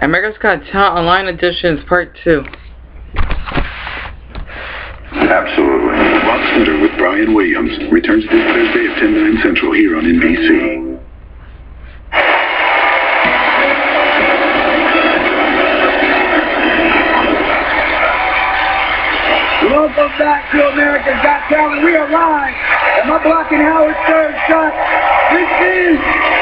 America's Got Talent Online Editions Part 2. Absolutely. Box Center with Brian Williams returns this Thursday at 10/9 Central here on NBC. Welcome back to America's Got Talent. We are live at my block in Howard Stern shot. This is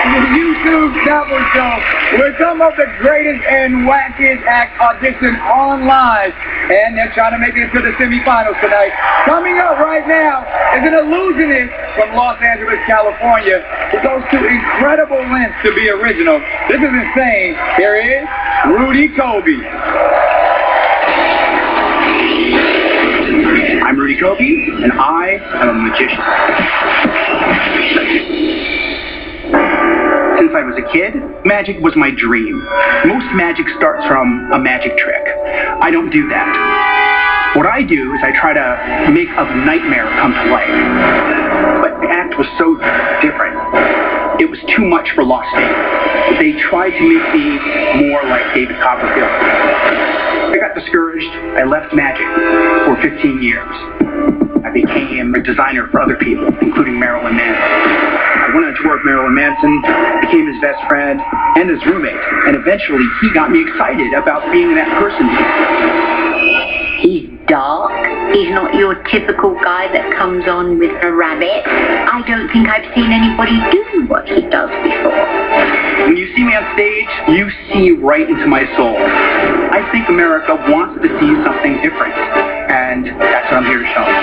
the YouTube Snapple Show, where some of the greatest and wackiest acts audition on live, and they're trying to make it to the semifinals tonight. Coming up right now is an illusionist from Los Angeles, California, who goes to incredible lengths to be original. This is insane. Here is Rudy Coby. I'm Rudy Coby, and I am a magician. Since I was a kid, magic was my dream. Most magic starts from a magic trick. I don't do that. What I do is I try to make a nightmare come to life. But the act was so different. It was too much for Lost State. They tried to make me more like David Copperfield. I got discouraged. I left magic for 15 years. I became a designer for other people, including Marilyn Manson. I went on tour with Marilyn Manson, became his best friend and his roommate, and eventually he got me excited about being that person. He's dark. He's not your typical guy that comes on with a rabbit. I don't think I've seen anybody do what he does before. When you see me on stage, you see right into my soul. I think America wants to see something different, and that's what I'm here to show them.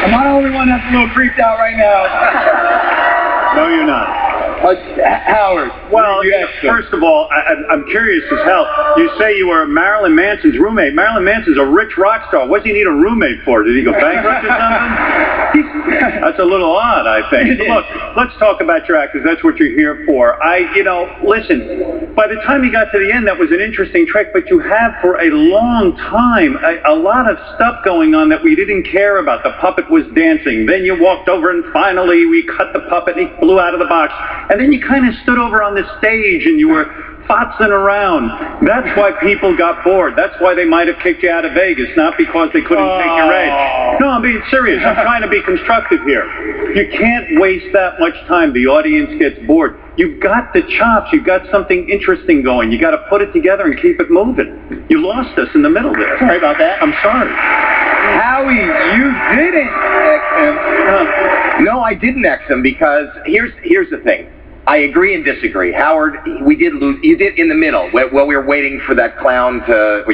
Am I the only one that's a little creeped out right now? No, you're not. Howard. Well, first of all, I'm curious as hell. You say you were Marilyn Manson's roommate. Marilyn Manson's a rich rock star. What does he need a roommate for? Did he go bankrupt or something? That's a little odd, I think. Look, let's talk about your act, because that's what you're here for. Listen, by the time you got to the end, that was an interesting trick, but you have for a long time a lot of stuff going on that we didn't care about. The puppet was dancing. Then you walked over and finally we cut the puppet and he flew out of the box. And then you kind of stood over on the stage and you were fotzing around. That's why people got bored. That's why they might have kicked you out of Vegas, not because they couldn't take your age. No, I'm being serious. I'm trying to be constructive here. You can't waste that much time. The audience gets bored. You've got the chops. You've got something interesting going. You got to put it together and keep it moving. You lost us in the middle there. Sorry about that. I'm sorry. Howie, you didn't X him. No, I didn't X him because here's the thing. I agree and disagree. Howard, we did lose. You did in the middle, while we were waiting for that clown to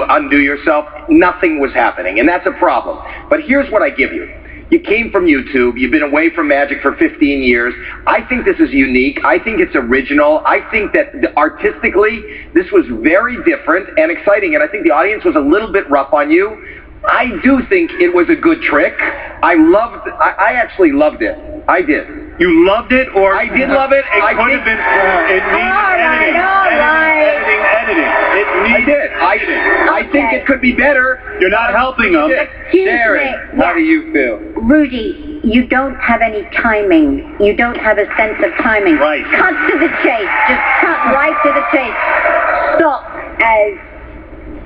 undo yourself. Nothing was happening, and that's a problem. But here's what I give you. You came from YouTube. You've been away from magic for 15 years. I think this is unique. I think it's original. I think that artistically, this was very different and exciting, and I think the audience was a little bit rough on you. I do think it was a good trick. I actually loved it. I did. You loved it, or I did love it. It could have been. It needs editing. It needs editing. I think it could be better. You're not helping them. Sharon, how do you feel? Rudy, you don't have any timing. You don't have a sense of timing. Right. Cut to the chase. Just cut right to the chase. Stop, as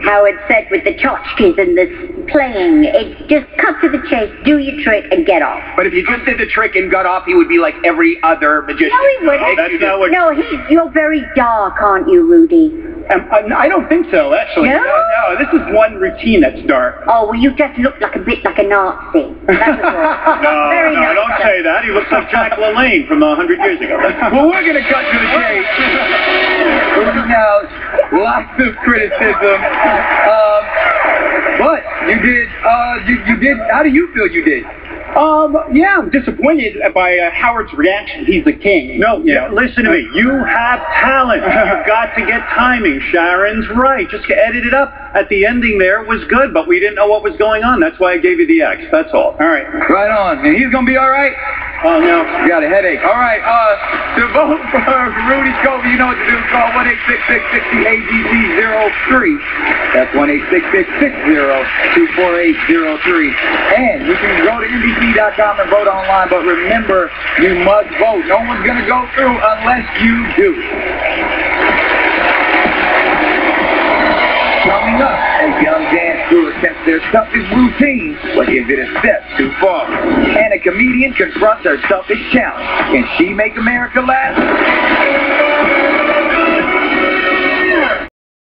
Howard said, with the tchotchkes and this playing. It's just cut to the chase, do your trick, and get off. But if you just did the trick and got off, he would be like every other magician. No, he wouldn't. That's not what... No, you're very dark, aren't you, Rudy? I don't think so, actually. No? No, this is one routine that's dark. Oh, well, you just look like a bit like a Nazi. That was all. No, Very no, nice. don't say that. He looks like Jack LaLanne from 100 years ago. Well, we're going to cut to the chase. Now, lots of criticism. But you did, you did, how do you feel you did? Yeah, I'm disappointed by Howard's reaction. He's the king. No, listen to me. You have talent. You've got to get timing. Sharon's right. Just edit it up. At the ending there, it was good, but we didn't know what was going on. That's why I gave you the X. That's all. All right. Right on. And he's going to be all right? Oh, no. You got a headache. All right. To vote for Rudy Coby, you know what to do. Call 1-866-60-AGC-03. That's 1-866-60-24803. And you can go to NBC.com and vote online, but remember, you must vote. No one's going to go through unless you do. Coming up, a young dance crew attempts their toughest routine, but is it a step too far? And a comedian confronts her toughest challenge. Can she make America laugh?